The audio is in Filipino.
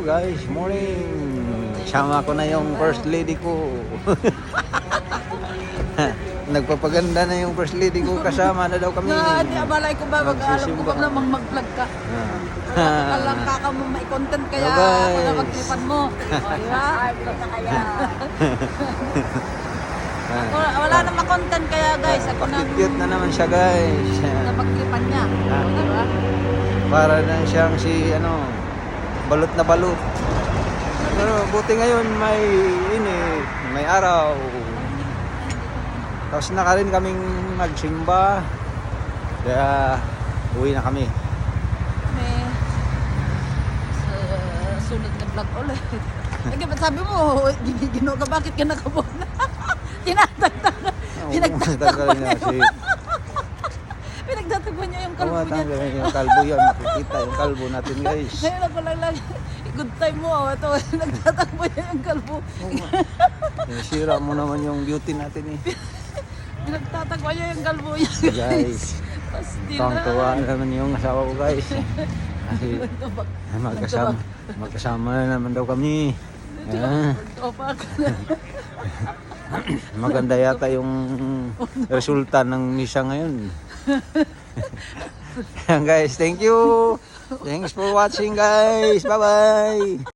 guys, morning. Sama ko na yung first lady ko. Nagpapaganda na yung first lady ko, kasama na daw kami. Di abalay ko ba, alam ko ba namang mag-vlog ka. Alam ka mo may content kaya magtripan mo. O, di ba? Vlog ka kaya. Wala namang content kaya guys. Ako nang Cute na naman siya guys. napagtripan niya. O, di ba? Para na siyang si balot na balot. Pero buti ngayon may init, may araw. Tapos na rin kaming magsimba. Kaya uwi na kami. May sunod na vlog ulit. Ba't sabi mo, ginigino ka, bakit ka nakabona? Pinagtatagpan niya yung pinagtatagpan niya yung kalbo niya. Yung kalbo yan, makikita yung kalbo natin guys. Ngayon ako lang lang, good time mo. Ito, nagtatakbo niya yung kalbo. Sira mo naman yung beauty natin eh. Nagtatakbo niya yung kalbo niya Guys, tuwang-tuwa naman yung asawa ko guys. Kasi magkasama na naman daw kami. Maganda yata yung resulta ng misa ngayon. Guys, thank you. Thanks for watching guys. Bye-bye.